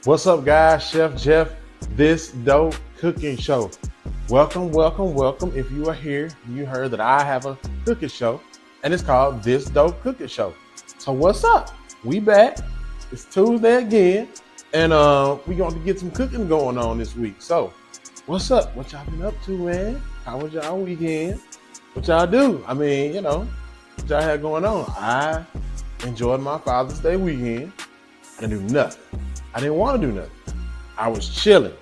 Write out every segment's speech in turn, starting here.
What's up, guys? Chef Jeff, This Dope Cooking Show. Welcome, welcome, welcome. If you are here, you heard that I have a cooking show, and it's called This Dope Cooking Show. So what's up? We back. It's Tuesday again, and we're going to get some cooking going on this week. So what's up? What y'all been up to, man? How was y'all weekend? What y'all do? I mean, you know, what y'all had going on? I enjoyed my Father's Day weekend. I didn't do nothing. I didn't want to do nothing. I was chilling.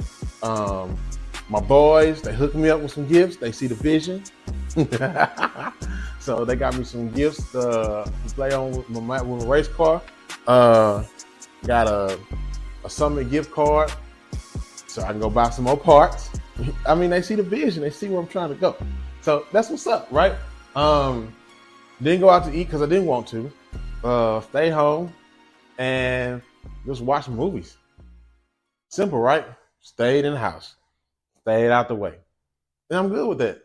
My boys, they hooked me up with some gifts. They see the vision. So they got me some gifts to play on with my race car. Got a Summit gift card so I can go buy some more parts. I mean, they see the vision. They see where I'm trying to go. So that's what's up, right? Didn't go out to eat because I didn't want to. Stay home and just watch movies. Simple, right? Stayed in the house. Stayed out the way. And I'm good with that.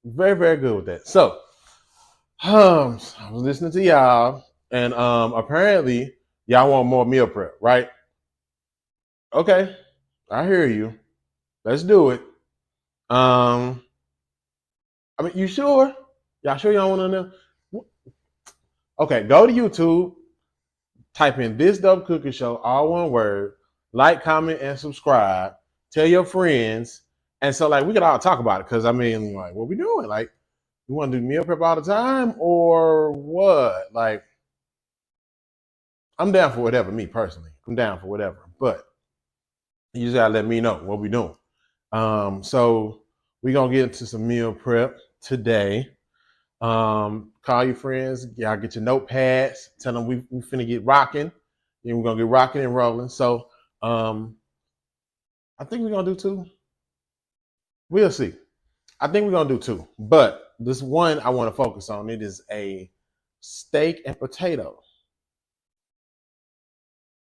Very, very good with that. So, I was listening to y'all, and apparently y'all want more meal prep, right? Okay, I hear you. Let's do it. I mean, you sure? Y'all sure y'all want to know? Okay, go to YouTube. Type in This Dope Cooking Show, all one word. Like, comment, and subscribe. Tell your friends. And so, like, we could all talk about it. Because, I mean, like, what we doing? Like, you want to do meal prep all the time? Or what? Like, I'm down for whatever, me personally. I'm down for whatever. But you just got to let me know what we doing. So, we're going to get into some meal prep today. Call your friends, y'all get your notepads, tell them we finna get rocking, and we're gonna get rocking and rolling. So I think we're gonna do two. We'll see. I think we're gonna do two, but this one I want to focus on. It is a steak and potato.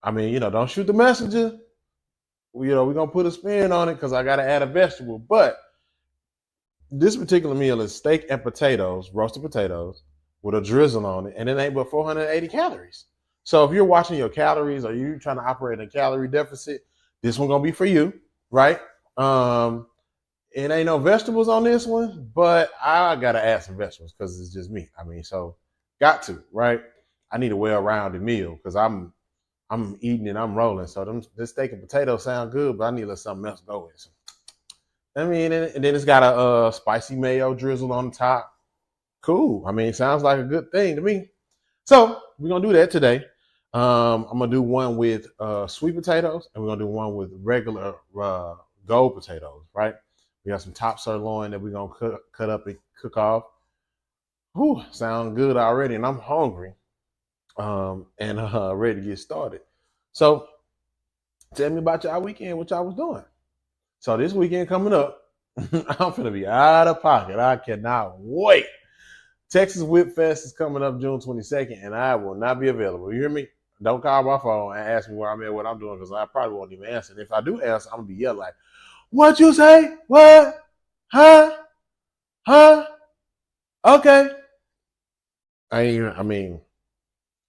I mean, you know, don't shoot the messenger. You know, we're gonna put a spin on it because I gotta add a vegetable, but this particular meal is steak and potatoes, roasted potatoes, with a drizzle on it, and it ain't but 480 calories. So if you're watching your calories or you're trying to operate in a calorie deficit, this one gonna be for you, right? It ain't no vegetables on this one, but I gotta add some vegetables because it's just me. I mean, so got to, right? I need a well-rounded meal because I'm eating and I'm rolling. So this steak and potatoes sound good, but I need a little something else to go with. I mean, and then it's got a spicy mayo drizzle on the top. Cool. I mean, sounds like a good thing to me. So we're gonna do that today. I'm gonna do one with sweet potatoes, and we're gonna do one with regular gold potatoes. Right? We got some top sirloin that we're gonna cut up and cook off. Whew, sound good already, and I'm hungry. And ready to get started. So tell me about y'all weekend. What y'all was doing? So this weekend coming up, I'm gonna be out of pocket. I cannot wait. Texas Whip Fest is coming up June 22nd, and I will not be available. You hear me? Don't call my phone and ask me where I'm at, what I'm doing, because I probably won't even answer. And if I do answer, I'm gonna be yelling like, "What you say? What? Huh? Huh? Okay."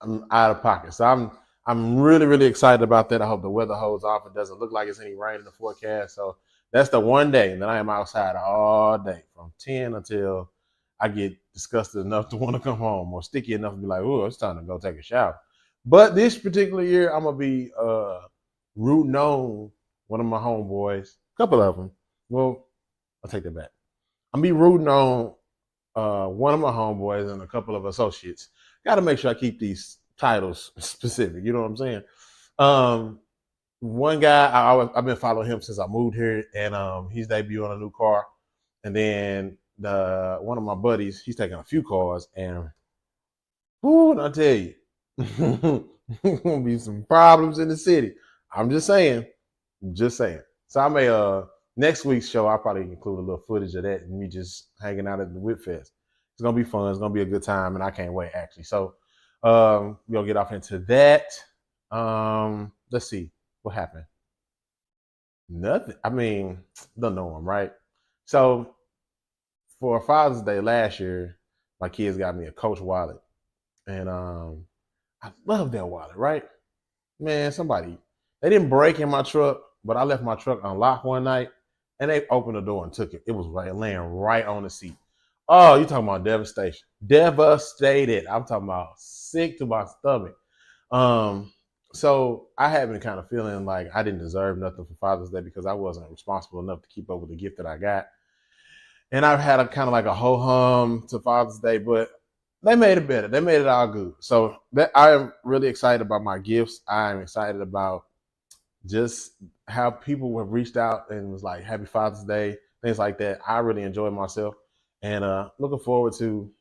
I'm out of pocket. So I'm really, really excited about that. I hope the weather holds off. It doesn't look like it's any rain in the forecast. So that's the one day that I am outside all day from 10 until I get disgusted enough to want to come home, or sticky enough to be like, "Oh, it's time to go take a shower." But this particular year, I'm gonna be rooting on one of my homeboys, a couple of them. Well, I'll take that back. I'm gonna be rooting on one of my homeboys and a couple of associates. Got to make sure I keep these titles specific. You know what I'm saying? One guy, I've been following him since I moved here, and he's debuting a new car. And then one of my buddies, he's taking a few cars, and I tell you, gonna be some problems in the city. I'm just saying. So I may next week's show, I'll probably include a little footage of that and me just hanging out at the Whip Fest. It's gonna be fun. It's gonna be a good time, and I can't wait actually. So we'll get off into that. Let's see what happened. Nothing. I mean, the norm, right? So for Father's Day last year, my kids got me a Coach wallet, and I love that wallet, right? Man, somebody they didn't break in my truck, but I left my truck unlocked one night, and they opened the door and took it. It was right laying right on the seat. Oh, you talking about devastation? Devastated. I'm talking about sick to my stomach. Um, so I have been kind of feeling like I didn't deserve nothing for Father's Day because I wasn't responsible enough to keep up with the gift that I got. And I've had a kind of like a ho hum to Father's Day, but they made it better. They made it all good. So that I am really excited about my gifts. I'm excited about just how people have reached out and was like, Happy Father's Day, things like that. I really enjoyed myself and looking forward to,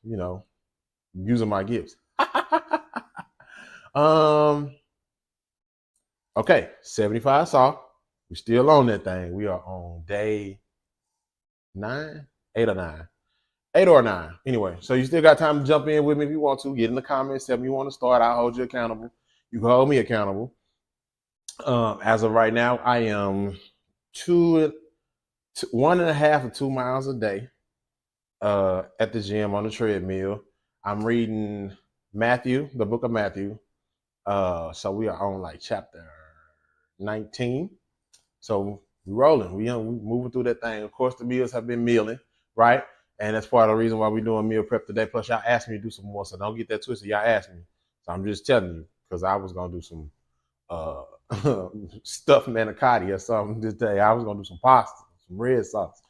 using my gifts. Okay, 75 saw. We're still on that thing. We are on day 9, 8 or 9. 8 or 9. Anyway, so you still got time to jump in with me if you want to. Get in the comments, tell me you want to start. I'll hold you accountable. You can hold me accountable. As of right now, I am 1.5 to 2 miles a day at the gym on the treadmill. I'm reading Matthew, the book of Matthew. So we are on like chapter 19. So we're rolling. We moving through that thing. Of course, the meals have been mealing, right? And that's part of the reason why we're doing meal prep today. Plus, y'all asked me to do some more, so don't get that twisted. Y'all asked me. So I'm just telling you, because I was going to do some stuffed manicotti or something this day. I was going to do some pasta, some red sauce.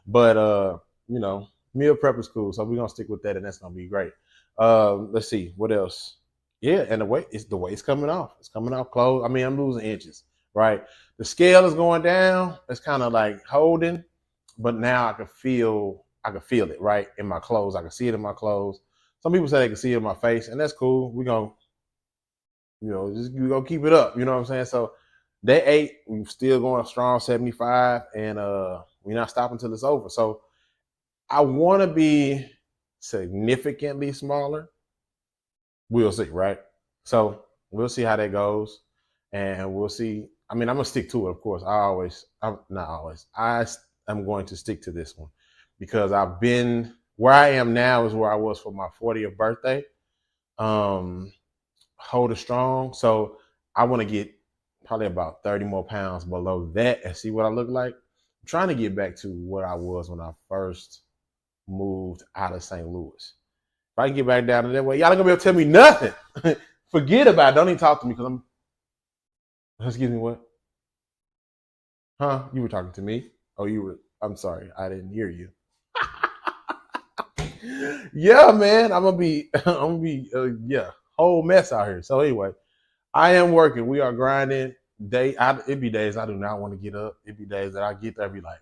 But, meal prep is cool. So we're going to stick with that, and that's going to be great. Let's see. What else? Yeah, and the weight's coming off. It's coming off close. I mean, I'm losing inches, right? The scale is going down. It's kind of like holding, but now I can feel it, right? In my clothes. I can see it in my clothes. Some people say they can see it in my face, and that's cool. We're gonna, we're gonna keep it up. You know what I'm saying? So day 8, we're still going strong, 75, and we're not stopping until it's over. So I want to be significantly smaller. We'll see, right? So we'll see how that goes, and we'll see. I mean, I'm gonna stick to it, of course. I'm not always. I am going to stick to this one because I've been where I am now is where I was for my 40th birthday. Hold it strong. So I want to get probably about 30 more pounds below that and see what I look like. I'm trying to get back to what I was when I first moved out of St. Louis. If I can get back down to that way, y'all ain't gonna be able to tell me nothing. Forget about it. Don't even talk to me because excuse me, what? Huh? You were talking to me? Oh, I'm sorry. I didn't hear you. Yeah, man. I'm gonna be whole mess out here. So anyway, I am working. We are grinding. It be days I do not want to get up. It be days that I get there, I be like,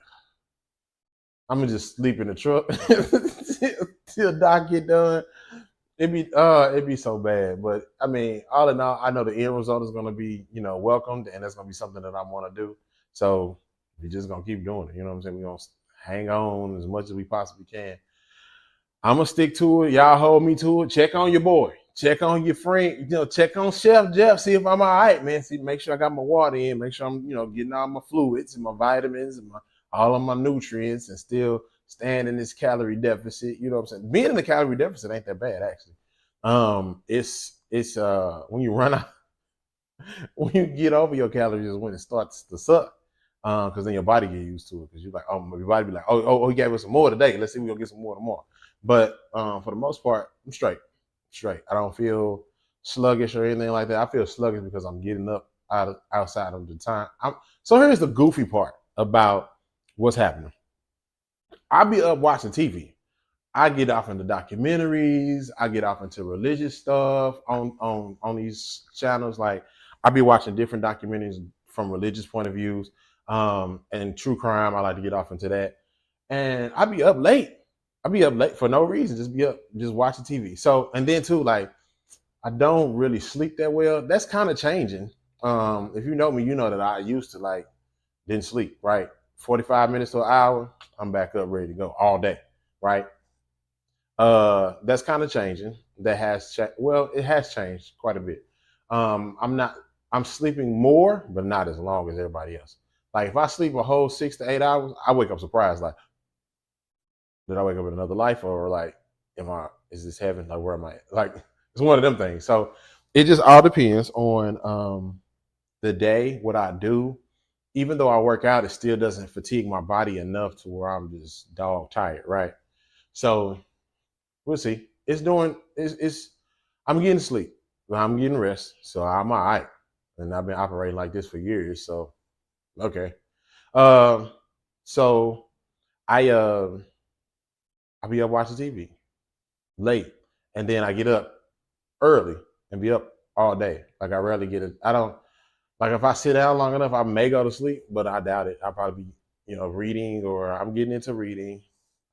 I'm gonna just sleep in the truck till Doc get done. It'd be so bad. But I mean, all in all, I know the end result is gonna be, welcomed, and that's gonna be something that I want to do. So we just gonna keep doing it. You know what I'm saying? We're gonna hang on as much as we possibly can. I'm gonna stick to it. Y'all hold me to it. Check on your boy. Check on your friend. Check on Chef Jeff. See if I'm all right, man. See, make sure I got my water in. Make sure I'm, getting all my fluids and my vitamins and all of my nutrients, and still staying in this calorie deficit. You know what I'm saying? Being in the calorie deficit ain't that bad, actually. It's when you run out, when you get over your calories is when it starts to suck. Because then your body get used to it. Because you're like, your body be like, he gave us some more today. Let's see if we gonna get some more tomorrow. But for the most part, I'm straight. I don't feel sluggish or anything like that. I feel sluggish because I'm getting up outside of the time. So here's the goofy part about what's happening. I'll be up watching TV. I get off into documentaries. I get off into religious stuff on these channels. Like I be watching different documentaries from religious point of views, and true crime. I like to get off into that, and I be up late. For no reason. Just watching TV. So, and then too, like I don't really sleep that well. That's kind of changing. If you know me, you know that I used to like didn't sleep. Right, 45 minutes to an hour, I'm back up ready to go all day. Right. That's kind of changing. That has well, it has changed quite a bit. I'm not. I'm sleeping more, but not as long as everybody else. Like if I sleep a whole 6 to 8 hours, I wake up surprised. Like, did I wake up in another life, or like, am I? Is this heaven? Like, where am I? Like, it's one of them things. So it just all depends on the day, what I do. Even though I work out, it still doesn't fatigue my body enough to where I'm just dog tired, right? So we'll see. It's I'm getting sleep. I'm getting rest. So I'm all right. And I've been operating like this for years. So okay. Um so I I be up watching TV late. And then I get up early and be up all day. Like I rarely get it. I don't like if I sit down long enough, I may go to sleep, but I doubt it. I'll probably be, reading or I'm getting into reading.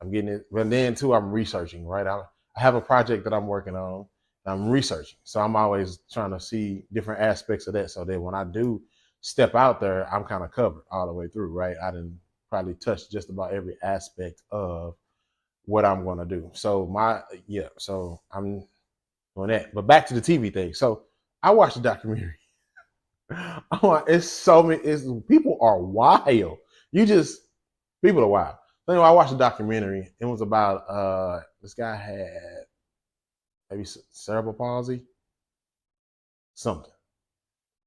I'm getting it, but then too, I'm researching, right? I have a project that I'm working on. And I'm researching. So I'm always trying to see different aspects of that so that when I do step out there, I'm kind of covered all the way through, right? I didn't probably touch just about every aspect of what I'm going to do. So so I'm doing that. But back to the TV thing. So I watched the documentary. Oh, it's so many. It's people are wild. You just people are wild. So anyway, I watched a documentary. It was about this guy had maybe cerebral palsy, something.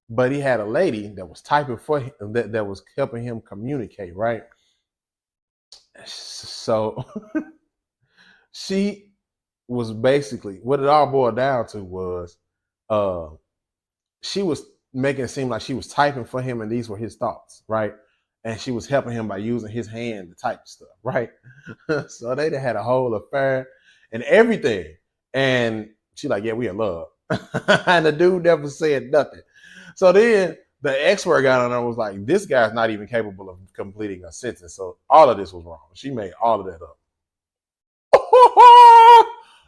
But he had a lady that was typing for him that was helping him communicate, right? So she was basically what it all boiled down to was uh she was making it seem like she was typing for him and these were his thoughts, right? And she was helping him by using his hand to type stuff, right? So they had a whole affair and everything. And she like, yeah, we in love. And the dude never said nothing. So then the expert got on there and was like, this guy's not even capable of completing a sentence. So all of this was wrong. She made all of that up.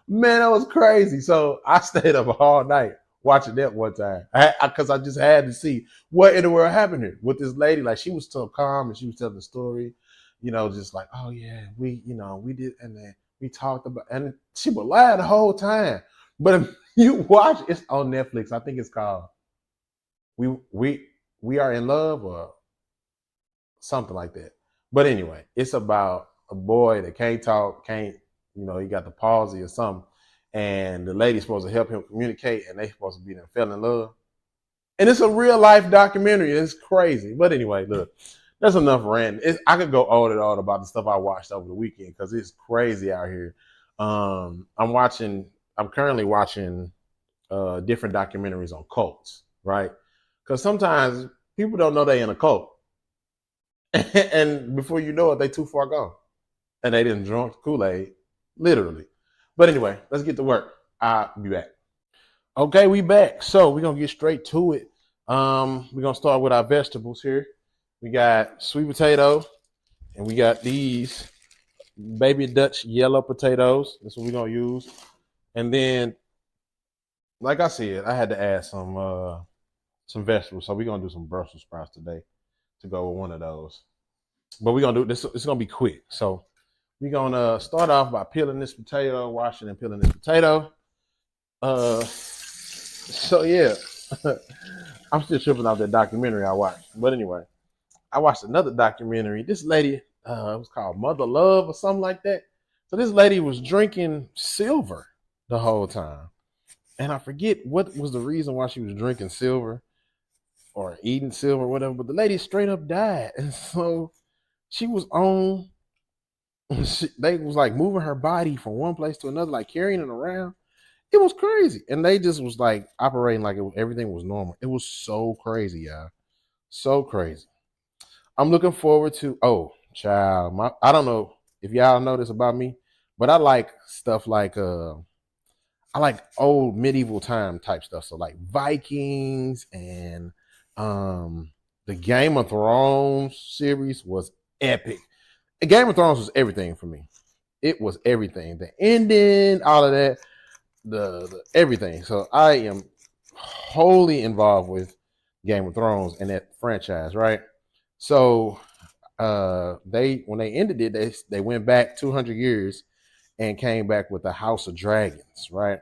Man, that was crazy. So I stayed up all night watching that one time because I just had to see what in the world happened here with this lady. Like she was so calm and she was telling the story, just like, oh yeah, we did, and then we talked about, and she would lie the whole time. But if you watch, it's on Netflix. I think it's called "We We We Are in Love" or something like that. But anyway, it's about a boy that can't talk, can't, he got the palsy or something. And the lady's supposed to help him communicate, and they supposed to be there, fell in love. And it's a real life documentary. It's crazy. But anyway, look, that's enough rant. I could go on and on about the stuff I watched over the weekend because it's crazy out here. I'm currently watching different documentaries on cults, right? Because sometimes people don't know they in a cult. And before you know it, they too far gone. And they didn't drink Kool-Aid, literally. But anyway, let's get to work. I'll be back. Okay, we back. So we're gonna get straight to it. We're gonna start with our vegetables here. We got sweet potato, and we got these baby Dutch yellow potatoes. That's what we're gonna use. And then, like I said, I had to add some vegetables. So we're gonna do some Brussels sprouts today to go with one of those. But we're gonna do this. It's gonna be quick. So we're gonna start off by peeling this potato, washing and peeling this potato. So yeah, I'm still tripping off that documentary I watched. But anyway, I watched another documentary. This lady, it was called Mother Love or something like that. So this lady was drinking silver the whole time, and I forget what was the reason why she was drinking silver or eating silver, or whatever. But the lady straight up died, and so she was on. They was like moving her body from one place to another, like carrying it around. It was crazy, and they just was like operating like everything was normal. It was so crazy, y'all, so crazy. I'm looking forward to. Oh, child, I don't know if y'all know this about me, but I like stuff like I like old medieval time type stuff. So like Vikings and the Game of Thrones series was epic. Game of Thrones was everything for me. It was everything. The ending, all of that, the everything. So I am wholly involved with Game of Thrones and that franchise, right? So they when they ended it, they went back 200 years and came back with the House of Dragons, right?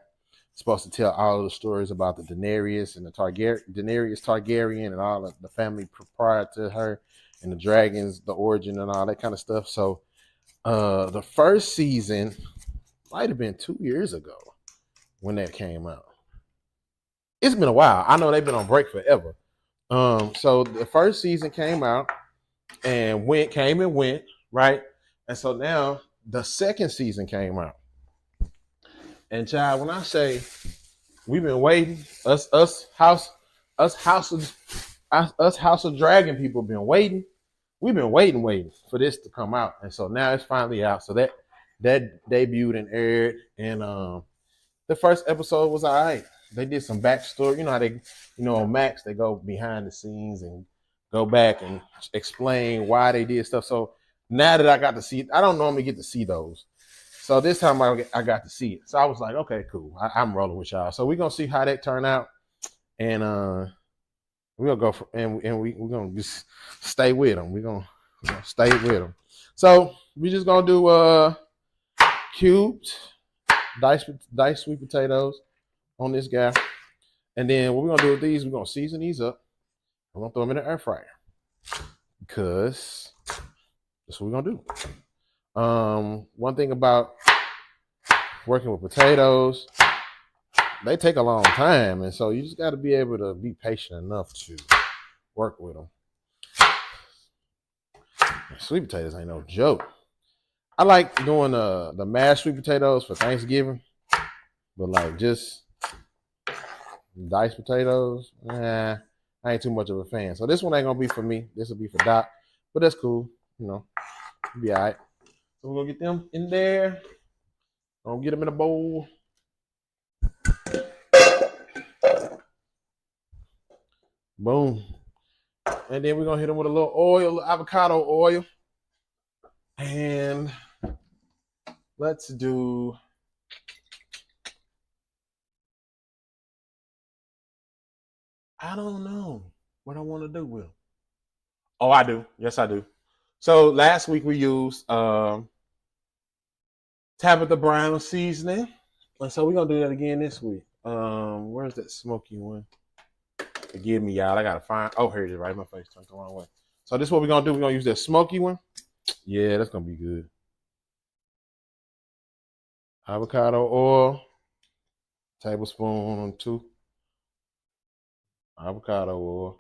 Supposed to tell all of the stories about the Daenerys and the Daenerys Targaryen and all of the family prior to her and the dragons, the origin and all that kind of stuff. So the first season might have been 2 years ago when that came out. It's been a while. I know they've been on break forever. So the first season came out and came and went, right? And so now the second season came out. And child, when I say we've been waiting, us House of Dragon people been waiting. We've been waiting for this to come out. And so now it's finally out. So that debuted and aired. And the first episode was all right. They did some backstory. You know how they, on Max, they go behind the scenes and go back and explain why they did stuff. So now that I got to see, I don't normally get to see those. So this time I got to see it. So I was like, okay, cool. I'm rolling with y'all. So we're going to see how that turn out. And we're going to go we're going to just stay with them. We're going to stay with them. So we're just going to do cubed diced sweet potatoes on this guy. And then what we're going to do with these, we're going to season these up. We're going to throw them in the air fryer. Because that's what we're going to do. One thing about working with potatoes, they take a long time, and so you just got to be able to be patient enough to work with them. Sweet potatoes ain't no joke. I like doing the mashed sweet potatoes for Thanksgiving, but like just diced potatoes, I ain't too much of a fan. So this one ain't gonna be for me. This will be for Doc, but that's cool. Be all right. So we're gonna get them in there. I'm gonna get them in a bowl. Boom. And then we're gonna hit them with a little oil, avocado oil. And let's do I don't know what I want to do with them. Oh, I do. Yes, I do. So last week we used Tabitha Brown seasoning. And so we're gonna do that again this week. Where's that smoky one? Forgive me, y'all. I gotta find. Oh, here it is, right in my face. Turned the wrong way. So this is what we're gonna do. We're gonna use that smoky one. Yeah, that's gonna be good. Avocado oil, tablespoon 2. Avocado oil.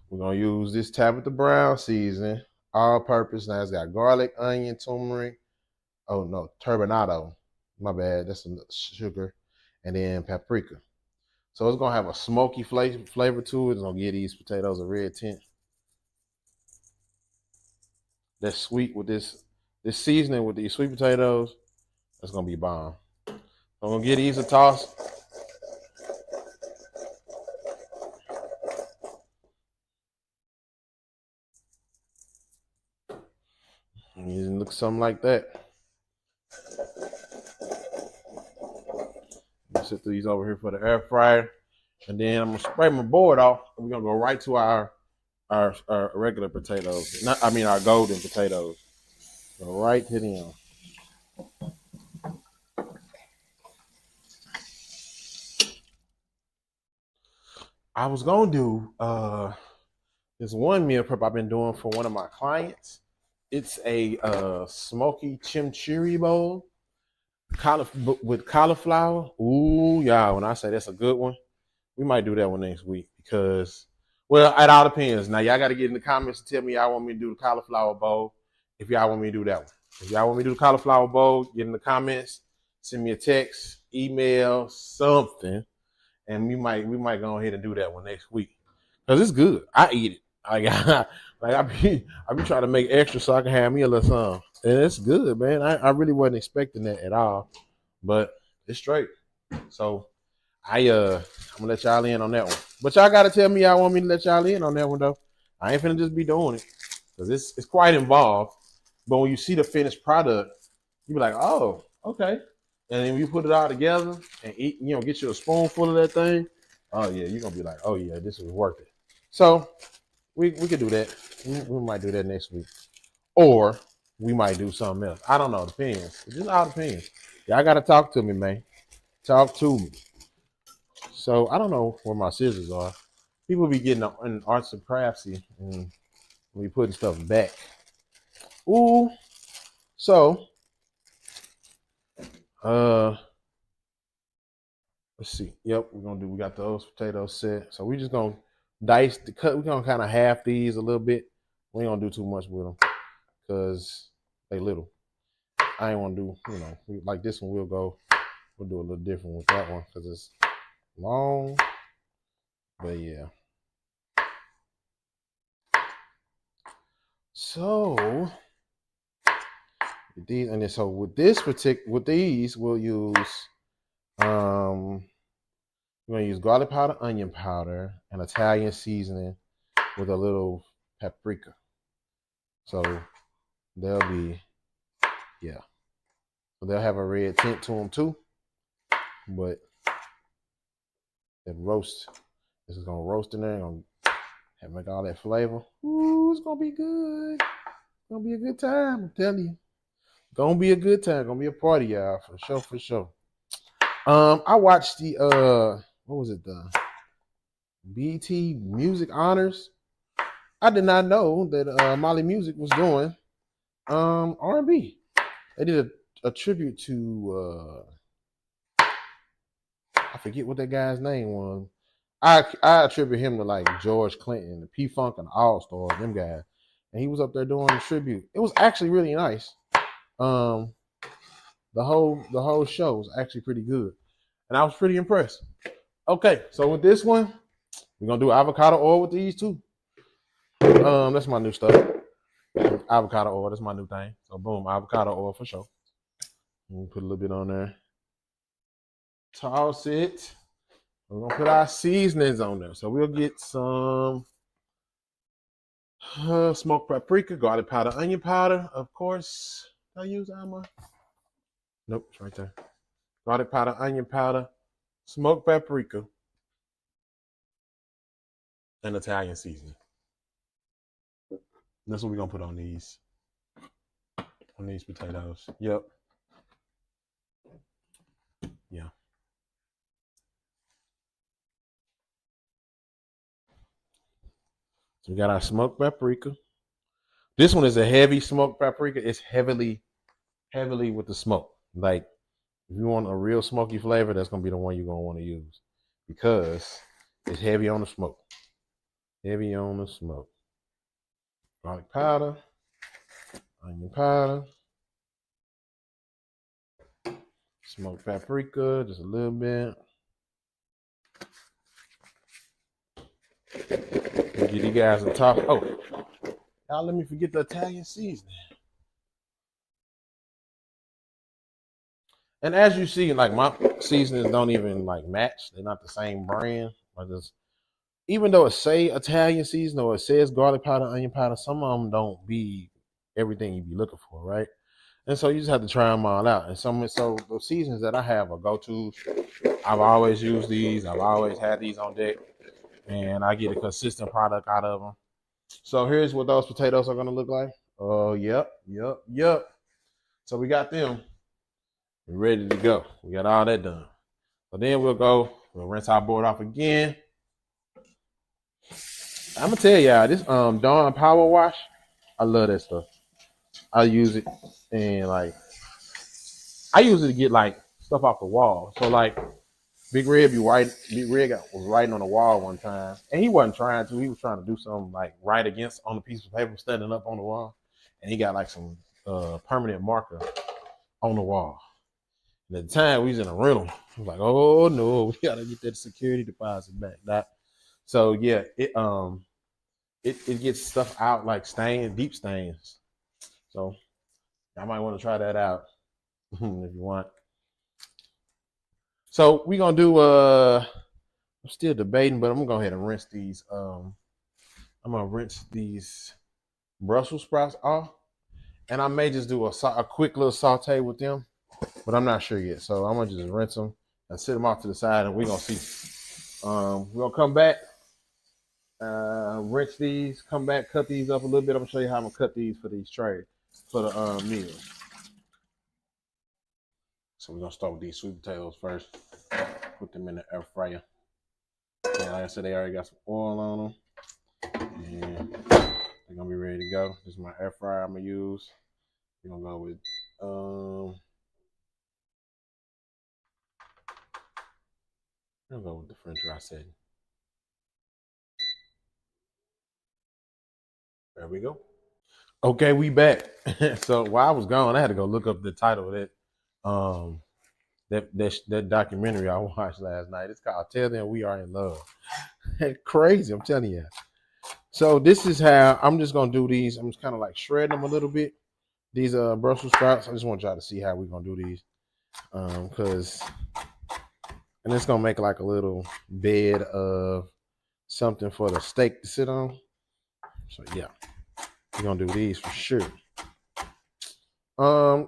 We're gonna use this Tabitha Brown seasoning, all purpose. Now it's got garlic, onion, turmeric. Oh no, turbinado. My bad. That's some sugar, and then paprika. So it's gonna have a smoky flavor to it. It's gonna give these potatoes a red tint. That's sweet with this seasoning with these sweet potatoes. That's gonna be bomb. I'm gonna give these a toss. It looks something like that. Set these over here for the air fryer, and then I'm gonna spray my board off. We're gonna go right to our regular potatoes. Our golden potatoes. Go right to them. I was gonna do this one meal prep I've been doing for one of my clients. It's a smoky chimichurri bowl with cauliflower. Ooh, y'all, when I say that's a good one, we might do that one next week because, well, it all depends. Now, y'all got to get in the comments and tell me y'all want me to do the cauliflower bowl if y'all want me to do that one. If y'all want me to do the cauliflower bowl, get in the comments, send me a text, email, something, and we might go ahead and do that one next week because it's good. I eat it. I be trying to make extra so I can have me a little something. And it's good, man. I really wasn't expecting that at all. But it's straight. So I'm gonna let y'all in on that one. But y'all gotta tell me y'all want me to let y'all in on that one though. I ain't finna just be doing it. Because it's quite involved. But when you see the finished product, you be like, oh, okay. And then you put it all together and eat, get you a spoonful of that thing. Oh yeah, you're gonna be like, oh yeah, this is worth it. So we could do that. We might do that next week. Or we might do something else. I don't know. Depends. It just all depends. Y'all gotta talk to me, man. Talk to me. So I don't know where my scissors are. People be getting in arts and craftsy and we putting stuff back. Ooh. So let's see. Yep, we got those potatoes set. So we just gonna dice the cut. We're gonna kind of half these a little bit. We ain't gonna do too much with them because they little. I ain't want to do, like this one. We'll do a little different with that one because it's long. But yeah. So with these, and then so with these, we'll use we're gonna use garlic powder, onion powder, and Italian seasoning with a little paprika. So they'll be, yeah. So they'll have a red tint to them too. But that roast, this is gonna roast in there and make all that flavor. Ooh, it's gonna be good. It's gonna be a good time, I'm telling you. Gonna be a good time. Gonna be a party, y'all, for sure, for sure. I watched the what was it, the BET Music Honors. I did not know that Molly Music was doing R&B. They did a tribute to I forget what that guy's name was. I attribute him to like George Clinton, the P Funk and All Stars, them guys. And he was up there doing the tribute. It was actually really nice. The whole show was actually pretty good. And I was pretty impressed. Okay, so with this one, we're gonna do avocado oil with these too. That's my new stuff. Avocado oil, that's my new thing. So boom, avocado oil for sure. Put a little bit on there. Toss it. We're gonna put our seasonings on there. So we'll get some smoked paprika, garlic powder, onion powder, of course. Did I use Alma? Nope, it's right there. Garlic powder, onion powder, smoked paprika, and Italian seasoning. That's what we're gonna put on these potatoes. Yep. Yeah. So we got our smoked paprika. This one is a heavy smoked paprika. It's heavily with the smoke. Like if you want a real smoky flavor, that's gonna be the one you're gonna want to use because it's heavy on the smoke. Heavy on the smoke. Garlic powder, onion powder, smoked paprika, just a little bit. We'll give you guys a top. Oh, y'all let me forget the Italian seasoning. And as you see, like my seasonings don't even like match. They're not the same brand. Even though it say Italian seasoning or it says garlic powder, onion powder, some of them don't be everything you be looking for, right? And so you just have to try them all out. And so the seasons that I have are go-tos. I've always used these. I've always had these on deck, and I get a consistent product out of them. So here's what those potatoes are gonna look like. Oh, yep. So we got them. We're ready to go. We got all that done. So then we'll rinse our board off again. I'm gonna tell y'all this Dawn Power Wash. I love that stuff. I use it and like I use it to get like stuff off the wall. So like Big Red was writing on the wall one time, and he wasn't trying to. He was trying to do something like write against on a piece of paper standing up on the wall, and he got like some permanent marker on the wall. And at the time we was in a rental. I was like, oh no, we gotta get that security deposit back. So yeah, it gets stuff out like deep stains. So I might want to try that out if you want. So we're gonna do I'm still debating, but I'm gonna go ahead and rinse these. I'm gonna rinse these Brussels sprouts off, and I may just do a quick little saute with them, but I'm not sure yet. So I'm gonna just rinse them and sit them off to the side, and we're gonna see. We're gonna come back, rinse these, come back, cut these up a little bit. I'm gonna show you how I'm gonna cut these for these trays. for the meal. So we're gonna start with these sweet potatoes first. Put them in the air fryer. And like I said, they already got some oil on them, and they're gonna be ready to go. This is my air fryer I'm gonna use. We're gonna go with the French fry setting. There we go. Okay, we back. So while I was gone, I had to go look up the title of that documentary I watched last night. It's called "Tell Them We Are in Love." Crazy, I'm telling you. So this is how I'm just gonna do these. I'm just kind of like shredding them a little bit. These Brussels sprouts. I just want y'all to see how we're gonna do these. And it's gonna make like a little bed of something for the steak to sit on. So yeah, we're gonna do these for sure. Yeah,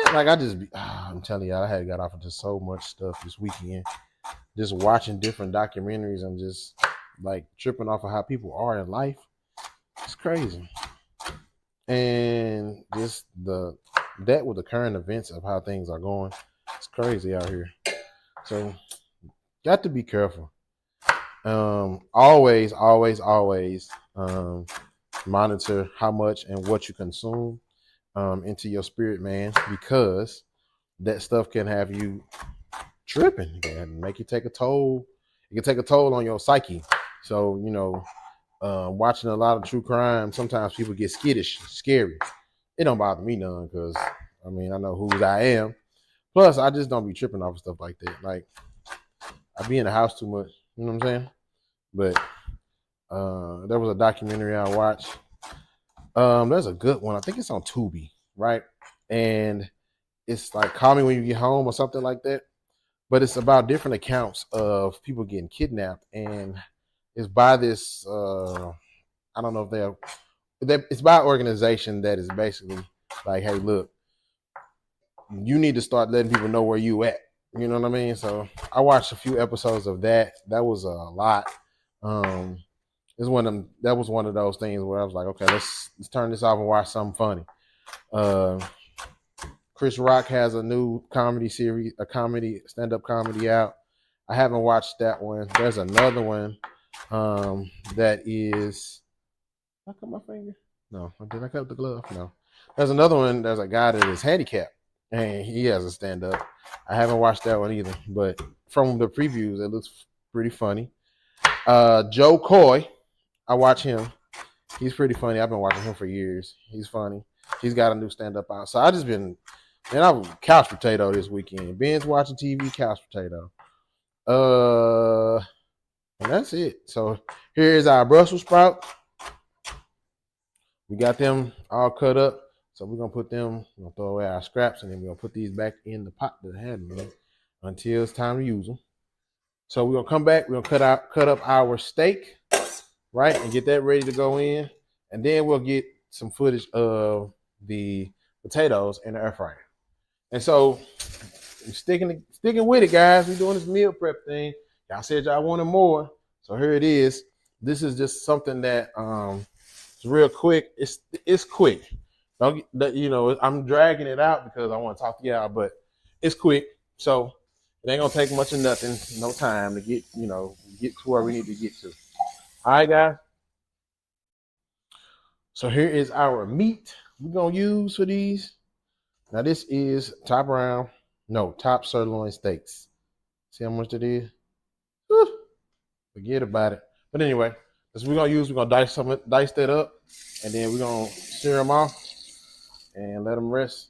man. Like I'm telling y'all, I had got off into so much stuff this weekend. Just watching different documentaries and just like tripping off of how people are in life. It's crazy. And just that with the current events of how things are going, it's crazy out here. So got to be careful. Always monitor how much and what you consume into your spirit, man, because that stuff can have you tripping. It can make you take a toll. It can take a toll on your psyche. So, watching a lot of true crime, sometimes people get skittish, scary. It don't bother me none because, I know who I am. Plus, I just don't be tripping off of stuff like that. Like, I be in the house too much. You know what I'm saying? But there was a documentary I watched. There's a good one. I think it's on Tubi, right? And it's like Call Me When You Get Home or something like that. But it's about different accounts of people getting kidnapped. And it's by this, I don't know if it's by an organization that is basically like, hey, look, you need to start letting people know where you at. You know what I mean? So I watched a few episodes of that. That was a lot. That was one of those things where I was like, okay, let's turn this off and watch something funny. Chris Rock has a new comedy series, stand-up comedy out. I haven't watched that one. There's another one that is. Did I cut my finger? No. Did I cut the glove? No. There's another one. There's a guy that is handicapped, and he has a stand-up. I haven't watched that one either, but from the previews, it looks pretty funny. Joe Coy, I watch him. He's pretty funny. I've been watching him for years. He's funny. He's got a new stand-up out. So I just been, man, I was couch potato this weekend. Binge watching TV, couch potato. And that's it. So here's our Brussels sprout. We got them all cut up. So we're gonna put them, we're gonna throw away our scraps, and then we're gonna put these back in the pot that I had in there until it's time to use them. So we're gonna come back, we're gonna cut up our steak, right, and get that ready to go in. And then we'll get some footage of the potatoes in the air fryer. And so sticking with it, guys. We're doing this meal prep thing. Y'all said y'all wanted more. So here it is. This is just something that it's real quick. It's quick. I'm dragging it out because I want to talk to y'all, but it's quick. So it ain't gonna take much of nothing, no time to get to where we need to get to. All right, guys. So here is our meat we're gonna use for these. Now this is top sirloin steaks. See how much it is? Whew. Forget about it. But anyway, that's what we're gonna dice that up, and then we're gonna sear them off and let them rest.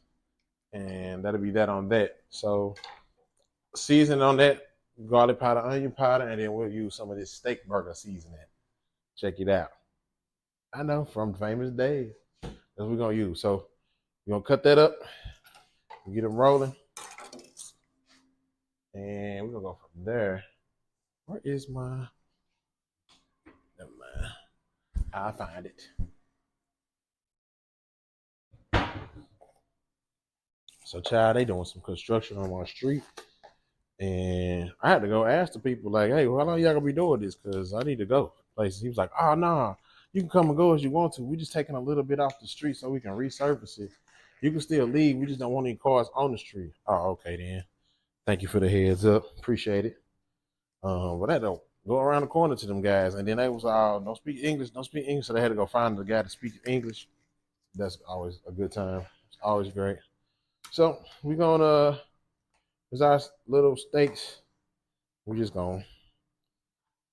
And that'll be that on that. So season on that, garlic powder, onion powder, and then we'll use some of this steak burger seasoning. Check it out. I know, from Famous Days. That's what we're gonna use. So we're gonna cut that up, get them rolling, and we're gonna go from there. Where is my? Never mind. I'll find it. So, child, they doing some construction on my street, and I had to go ask the people, like, hey, how long y'all gonna be doing this? Because I need to go places. He was like, oh, no, You can come and go as you want to. We're just taking a little bit off the street so we can resurface it. You can still leave. We just don't want any cars on the street. Oh, okay then. Thank you for the heads up. Appreciate it. But I had to go around the corner to them guys, and then they was all don't speak English, don't speak English. So they had to go find the guy to speak English. That's always a good time. It's always great. So we're gonna there's our little steaks. We're just gonna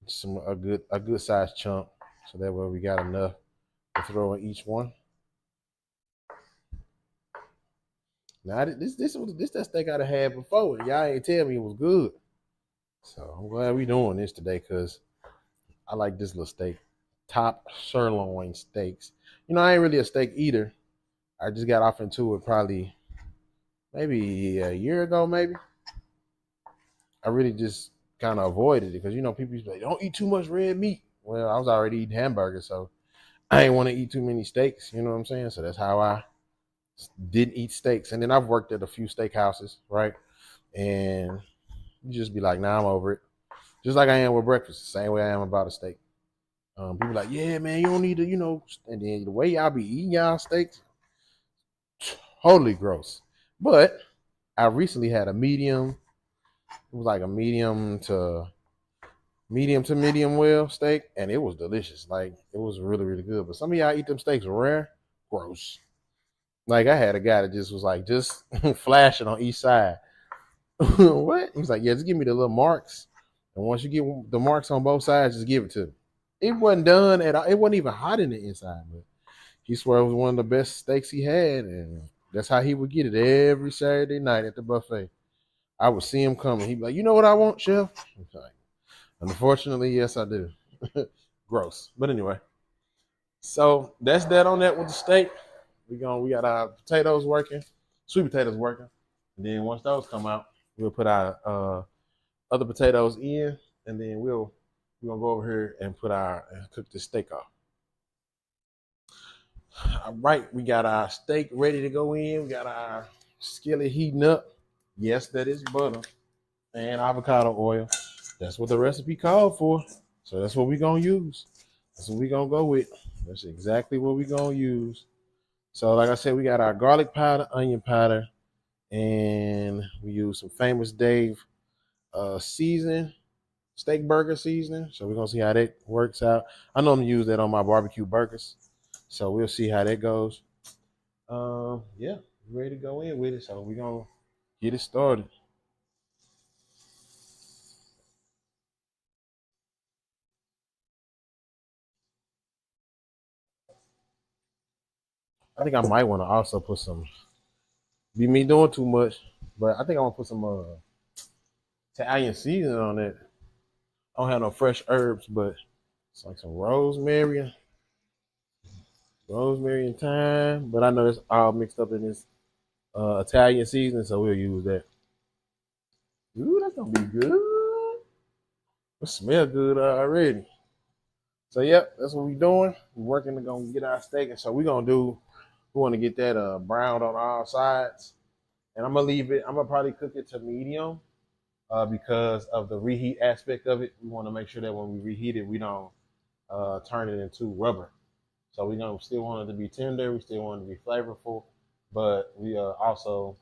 some a good sized chunk, so that way we got enough to throw in each one. Now this that steak I'd have had before. Y'all ain't tell me it was good. So I'm glad we doing this today because I like this little steak. Top sirloin steaks. You know, I ain't really a steak eater. I just got off into it probably maybe a year ago, maybe. I really just kind of avoided it because you know people used to be like, don't eat too much red meat. Well, I was already eating hamburgers, so I ain't want to eat too many steaks. You know what I'm saying? So that's how I didn't eat steaks. And then I've worked at a few steakhouses, right? And you just be like, nah, I'm over it. Just like I am with breakfast, the same way I am about a steak. People like, yeah, man, you don't need to, you know. And then the way y'all be eating y'all steaks, totally gross. But I recently had a medium. It was like a medium to medium well steak, and it was delicious. Like it was really, really good. But some of y'all eat them steaks rare, gross. Like I had a guy that just was like just flashing on each side. What? He was like, yeah, just give me the little marks. And once you get the marks on both sides, just give it to me. It wasn't done at all. It wasn't even hot in the inside, but he swore it was one of the best steaks he had, and that's how he would get it every Saturday night at the buffet. I would see him coming. He'd be like, you know what I want, chef? Like, unfortunately, yes, I do. Gross. But anyway, so that's that on that with the steak. We got our potatoes working, sweet potatoes working. And then once those come out, we'll put our other potatoes in, and then we're gonna go over here and cook this steak off. All right, we got our steak ready to go in. We got our skillet heating up. Yes, that is butter and avocado oil. That's what the recipe called for. So that's what we're gonna use. That's what we're gonna go with. That's exactly what we're gonna use. So, like I said, we got our garlic powder, onion powder, and we use some Famous Dave season, steak burger seasoning. So we're gonna see how that works out. I normally use that on my barbecue burgers. So we'll see how that goes. Yeah, ready to go in with it. So we're gonna get it started. I think I might want to also put some. Be me doing too much, but I think I want to put some Italian seasoning on it. I don't have no fresh herbs, but it's like some rosemary and thyme. But I know it's all mixed up in this Italian seasoning, so we'll use that. Ooh, that's gonna be good. It smells good already. So yep, that's what we're doing. We're working to go get our steak, and so we want to get that browned on all sides, and I'm gonna leave it. I'm gonna probably cook it to medium because of the reheat aspect of it. We want to make sure that when we reheat it, we don't turn it into rubber. So we don't still want it to be tender. We still want it to be flavorful, but we also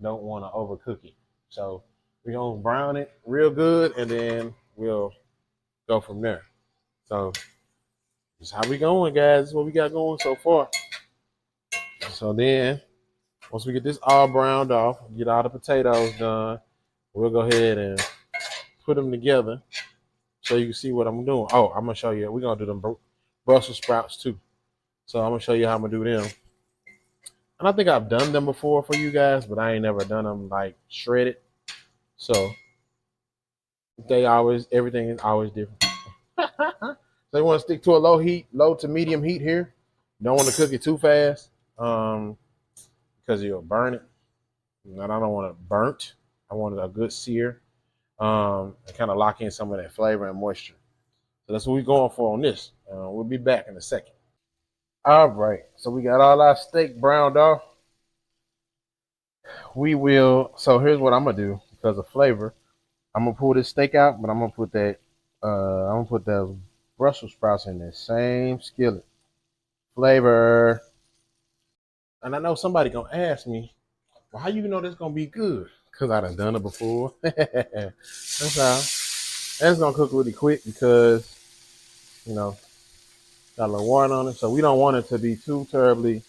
don't want to overcook it. So we're gonna brown it real good, and then we'll go from there. So this is how we going, guys. This is what we got going so far. So then, once we get this all browned off, get all the potatoes done, we'll go ahead and put them together so you can see what I'm doing. Oh, I'm gonna show you. We're gonna do them Brussels sprouts too. So I'm gonna show you how I'm gonna do them. And I think I've done them before for you guys, but I ain't never done them like shredded. So everything is always different. So you want to stick to a low to medium heat here. Don't want to cook it too fast, because you'll burn it. And I don't want it burnt. I want a good sear, and kind of lock in some of that flavor and moisture. So that's what we're going for on this. We'll be back in a second. All right, so we got all our steak browned off. So here's what I'm gonna do because of flavor. I'm gonna pull this steak out, but I'm gonna put that Brussels sprouts in that same skillet. flavor. And I know somebody gonna ask me, well, how you know this gonna be good? Because I done it before. That's all. And it's gonna cook really quick because, you know, got a little water on it. So we don't want it to be too terribly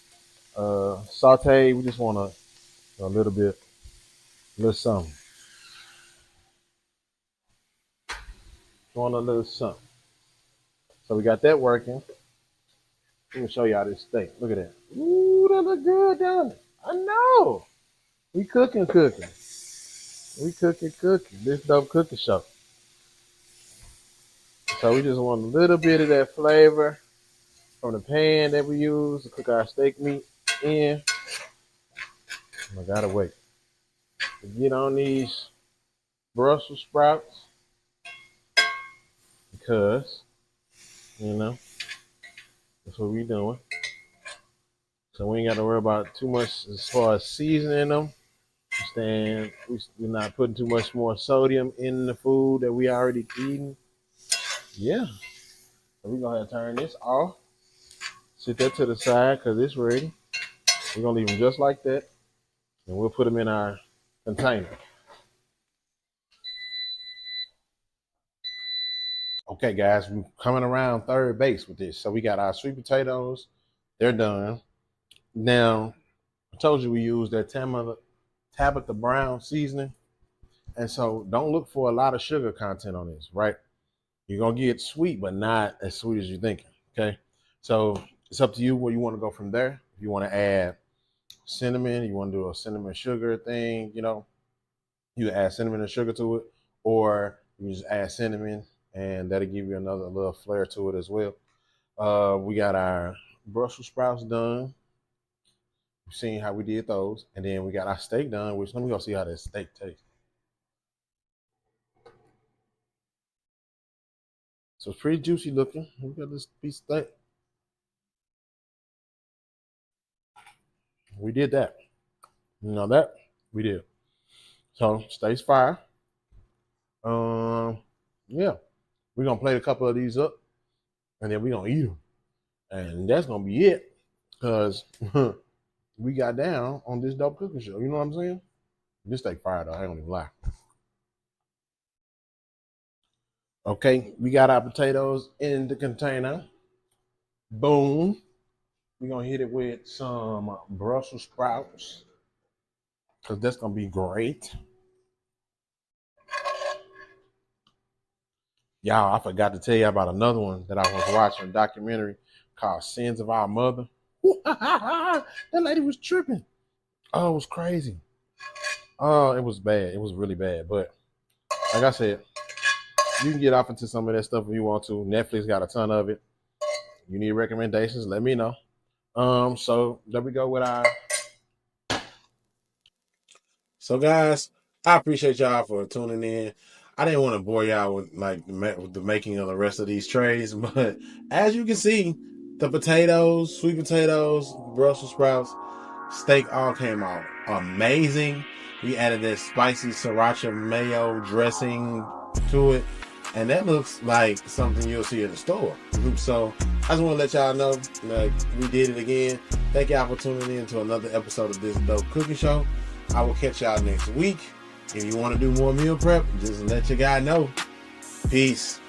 sauteed. We just want a little bit, a little something. Want a little something. So we got that working. Let me show y'all this steak. Look at that. Ooh, that look good, don't it? I know. We cooking. We cooking. This dope cooking show. So we just want a little bit of that flavor from the pan that we use to cook our steak meat in. I gotta wait to get on these Brussels sprouts because, you know, that's what we doing. So we ain't got to worry about too much as far as seasoning them. We're not putting too much more sodium in the food that we already eating. Yeah. So we're going to turn this off. Sit that to the side because it's ready. We're going to leave them just like that. And we'll put them in our container. Okay, guys, we're coming around third base with this. So we got our sweet potatoes. They're done. Now, I told you we use that Tabitha Brown seasoning. And so don't look for a lot of sugar content on this, right? You're going to get sweet, but not as sweet as you're thinking, okay? So it's up to you where you want to go from there. If you want to add cinnamon, you want to do a cinnamon sugar thing, you know, you add cinnamon and sugar to it, or you just add cinnamon and that'll give you another little flair to it as well. We got our Brussels sprouts done. You've seen how we did those. And then we got our steak done, which let me go see how that steak tastes. So it's pretty juicy looking. We got this piece of steak. We did that. You know that? We did. So steak's fire. Yeah. We're gonna plate a couple of these up and then we're gonna eat them. And that's gonna be it. Cause we got down on this dope cooking show. You know what I'm saying? This steak fire though, I ain't gonna even lie. Okay, we got our potatoes in the container. Boom. We're gonna hit it with some Brussels sprouts. Cause that's gonna be great. Y'all, I forgot to tell you about another one that I was watching, a documentary called Sins of Our Mother. That lady was tripping. Oh, it was crazy. Oh, it was bad. It was really bad. But like I said, you can get off into some of that stuff if you want to. Netflix got a ton of it. You need recommendations, let me know. So there we go with our. So guys, I appreciate y'all for tuning in. I didn't want to bore y'all with with the making of the rest of these trays, but as you can see, the potatoes, sweet potatoes, Brussels sprouts, steak all came out amazing. We added that spicy sriracha mayo dressing to it, and that looks like something you'll see at the store. So I just want to let y'all know, like, we did it again. Thank y'all for tuning in to another episode of this dope cooking show. I will catch y'all next week. If you want to do more meal prep, just let your guy know. Peace.